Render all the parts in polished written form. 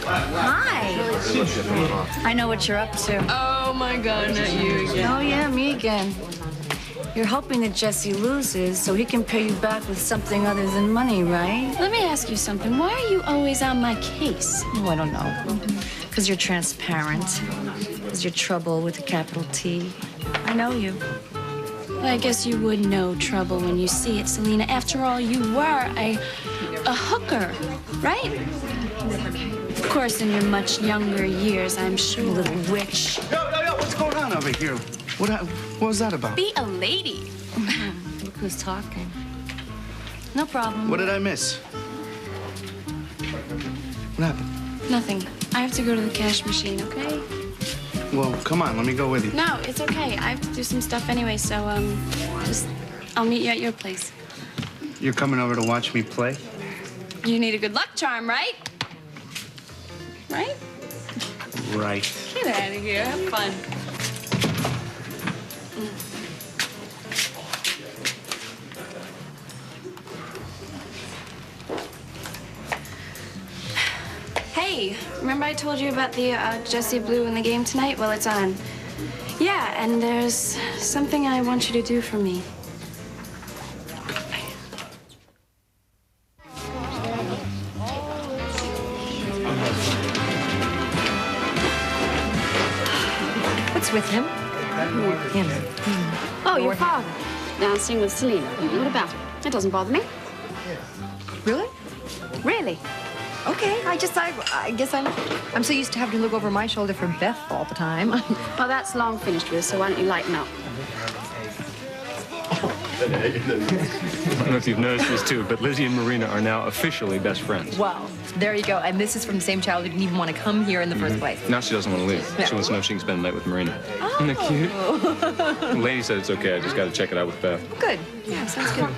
Hi. I know what you're up to. Oh, my God, not you again. Oh, yeah, me again. You're hoping that Jesse loses so he can pay you back with something other than money, right? Let me ask you something. Why are you always on my case? Oh, I don't know. Because you're transparent. Because you're trouble with a capital T. I know you. Well, I guess you would know trouble when you see it, Selena. After all, you were a hooker, right? Of course, in your much younger years, I'm sure. Little witch. Yo, what's going on over here? What was that about? Be a lady. Look who's talking. No problem. What did I miss? What happened? Nothing. I have to go to the cash machine, okay? Well, come on, let me go with you. No, it's okay. I have to do some stuff anyway, so, I'll meet you at your place. You're coming over to watch me play? You need a good luck charm, right? Right? Right. Get out of here. Have fun. Hey, remember I told you about the Jesse Blue in the game tonight? Well, it's on. Yeah, and there's something I want you to do for me. What's with him? Him. Oh, your father. Dancing with Selena. What about it? It doesn't bother me. Really? Really? Okay, I guess I'm so used to having to look over my shoulder for Beth all the time. Well, that's long finished with, so why don't you lighten up? I don't know if you've noticed this too, but Lizzie and Marina are now officially best friends. Well, there you go. And this is from the same child who didn't even want to come here in the first place. Now she doesn't want to leave. Yeah. She wants to know if she can spend the night with Marina. Isn't that cute? The lady said it's okay. I just got to check it out with Beth. Good. Yeah, sounds good.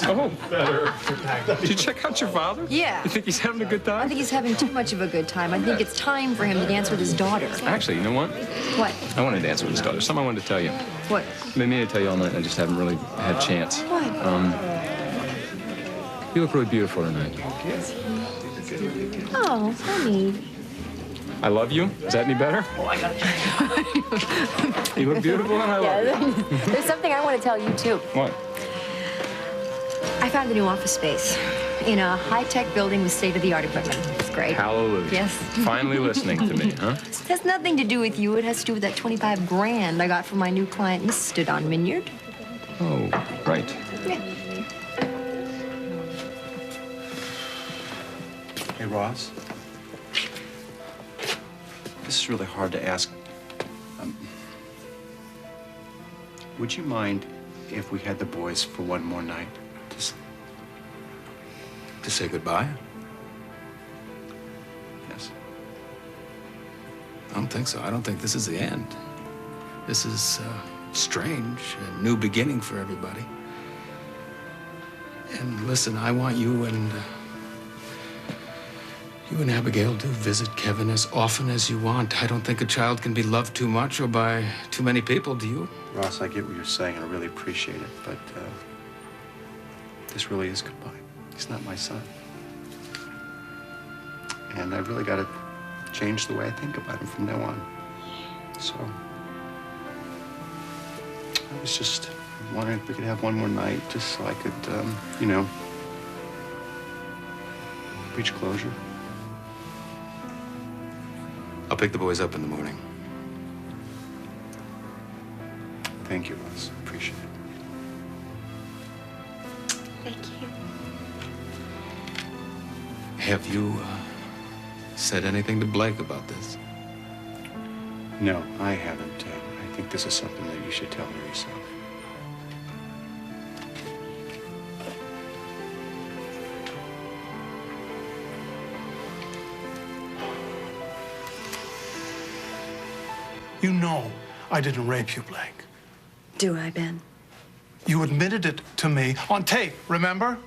Oh, did you check out your father? Yeah. You think he's having a good time? I think he's having too much of a good time. I think it's time for him to dance with his daughter. Actually, you know what? What? I wanted to dance with his daughter. Something I wanted to tell you. What? I've been meaning to tell you all night, and I just haven't really had a chance. What? You look really beautiful tonight. Oh, honey. I love you. Is that any better? You look beautiful and I love you. There's something I want to tell you, too. What? I found a new office space in a high-tech building with state-of-the-art equipment. It's great. Hallelujah. Yes. Finally listening to me, huh? It has nothing to do with you. It has to do with that 25 grand I got from my new client, Mr. Don Minyard. Oh, right. Yeah. Hey, Ross. This is really hard to ask. Would you mind if we had the boys for one more night? To say goodbye? Yes. I don't think so. I don't think this is the end. This is strange, a new beginning for everybody. And listen, I want you and Abigail to visit Kevin as often as you want. I don't think a child can be loved too much or by too many people, do you? Ross, I get what you're saying, and I really appreciate it, but this really is goodbye. He's not my son. And I've really got to change the way I think about him from now on. So, I was just wondering if we could have one more night, just so I could, reach closure. I'll pick the boys up in the morning. Thank you, Ross. Appreciate it. Thank you. Have you said anything to Blake about this? No, I haven't. I think this is something that you should tell her yourself. You know I didn't rape you, Blake. Do I, Ben? You admitted it to me on tape, remember?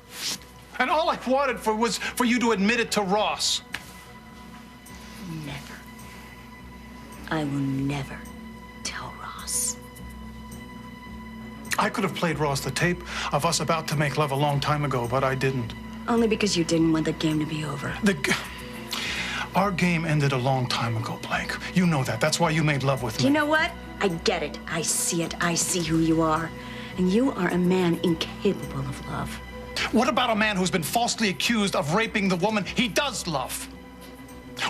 And all I wanted was for you to admit it to Ross. Never. I will never tell Ross. I could have played Ross the tape of us about to make love a long time ago, but I didn't. Only because you didn't want the game to be over. Our game ended a long time ago, Blake. You know that. That's why you made love with me. You know what? I get it. I see it. I see who you are. And you are a man incapable of love. What about a man who's been falsely accused of raping the woman he does love?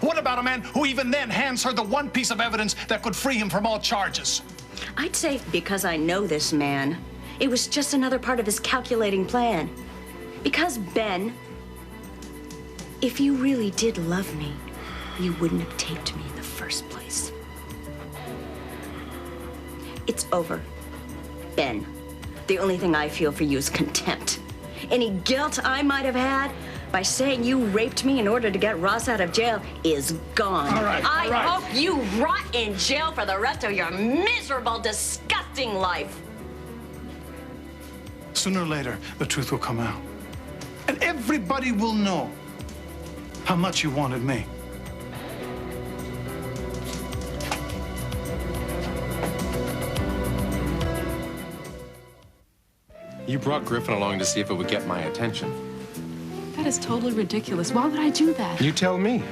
What about a man who even then hands her the one piece of evidence that could free him from all charges? I'd say because I know this man, it was just another part of his calculating plan. Because, Ben, if you really did love me, you wouldn't have taped me in the first place. It's over, Ben. The only thing I feel for you is contempt. Any guilt I might have had by saying you raped me in order to get Ross out of jail is gone. All right, I all right. hope you rot in jail for the rest of your miserable, disgusting life. Sooner or later, the truth will come out. And everybody will know how much you wanted me. You brought Griffin along to see if it would get my attention. That is totally ridiculous. Why would I do that? You tell me.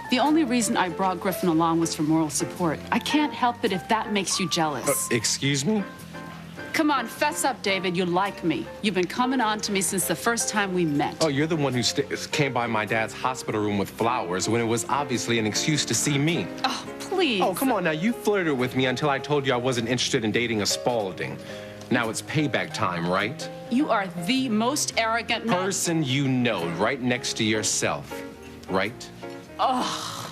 The only reason I brought Griffin along was for moral support. I can't help it if that makes you jealous. Excuse me? Come on, fess up, David. You like me. You've been coming on to me since the first time we met. Oh, you're the one who came by my dad's hospital room with flowers when it was obviously an excuse to see me. Oh, please. Oh, come on now. You flirted with me until I told you I wasn't interested in dating a Spaulding. Now it's payback time, right? You are the most arrogant man. Person you know, right next to yourself, right? Oh.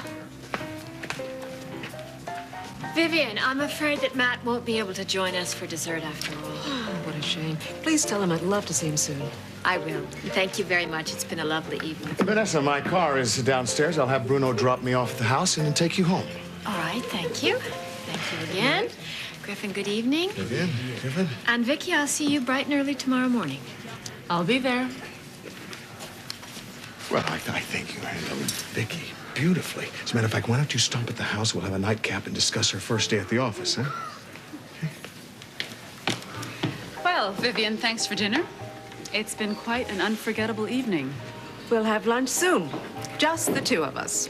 Vivian, I'm afraid that Matt won't be able to join us for dessert after all. Oh, what a shame. Please tell him I'd love to see him soon. I will. Thank you very much. It's been a lovely evening. Vanessa, my car is downstairs. I'll have Bruno drop me off at the house and then take you home. All right, thank you. Thank you again. Griffin, good evening. Vivian, Griffin. And Vicky, I'll see you bright and early tomorrow morning. I'll be there. Well, I think you handled Vicky beautifully. As a matter of fact, why don't you stop at the house? We'll have a nightcap and discuss her first day at the office, huh? Well, Vivian, thanks for dinner. It's been quite an unforgettable evening. We'll have lunch soon. Just the two of us.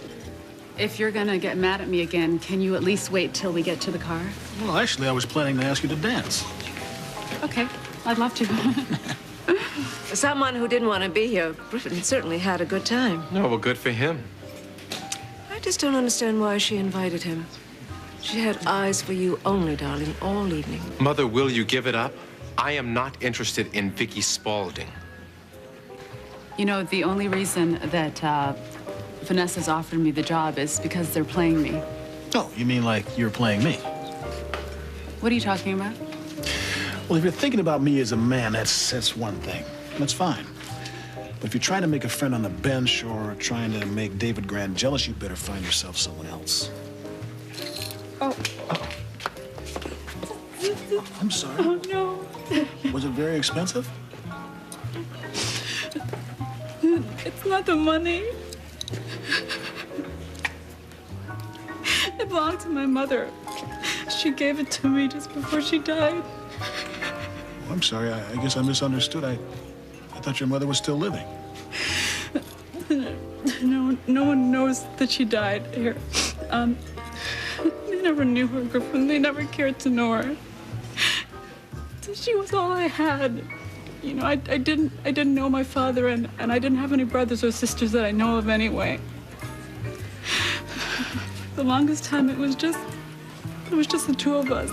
If you're gonna get mad at me again, can you at least wait till we get to the car? Well, actually, I was planning to ask you to dance. Okay, I'd love to. Someone who didn't want to be here, Griffin certainly had a good time. No, well, good for him. I just don't understand why she invited him. She had eyes for you only, darling, all evening. Mother, will you give it up? I am not interested in Vicky Spaulding. You know, the only reason that Vanessa's offered me the job is because they're playing me. Oh, you mean like you're playing me? What are you talking about? Well, if you're thinking about me as a man, that's one thing. That's fine. But if you're trying to make a friend on the bench or trying to make David Grant jealous, you better find yourself someone else. Oh. I'm sorry. Oh, no. Was it very expensive? It's not the money. It belonged to my mother. She gave it to me just before she died. I'm sorry. I guess I misunderstood. I thought your mother was still living. No one knows that she died here. They never knew her, Griffin. They never cared to know her. She was all I had. You know, I didn't know my father, and I didn't have any brothers or sisters that I know of anyway. The longest time it was just the two of us.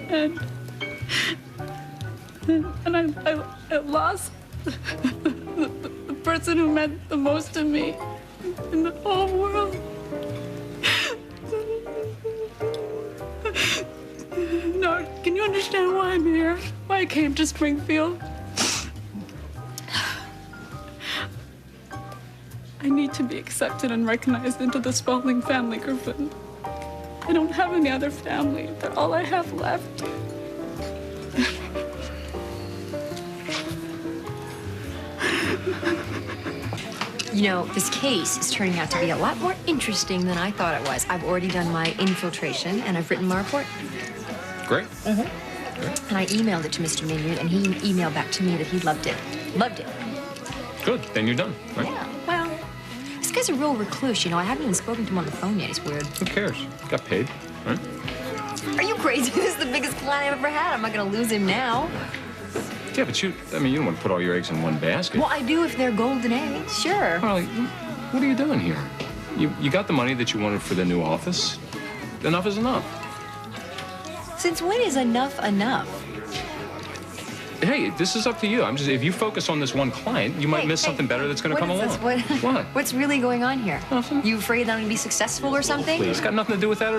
And I lost the person who meant the most to me in the whole world. No, can you understand why I'm here? Why I came to Springfield? I need to be accepted and recognized into the Spaulding family, Griffin. I don't have any other family. They're all I have left. You know, this case is turning out to be a lot more interesting than I thought it was. I've already done my infiltration, and I've written my report. Great. And I emailed it to Mr. Minyard, and he emailed back to me that he loved it. Loved it. Good. Then you're done, right? Yeah, well, this guy's a real recluse, you know. I haven't even spoken to him on the phone yet. He's weird. Who cares? Got paid, right? Are you crazy? This is the biggest client I've ever had. I'm not going to lose him now. Yeah, but you don't want to put all your eggs in one basket. Well, I do if they're golden eggs, sure. Harley, what are you doing here? You got the money that you wanted for the new office. Enough is enough. Since when is enough enough? Hey, this is up to you. If you focus on this one client, you might miss something better that's going to come along. What? What's really going on here? Nothing. You afraid that I'm going to be successful or something? Please, it's got nothing to do with that at all.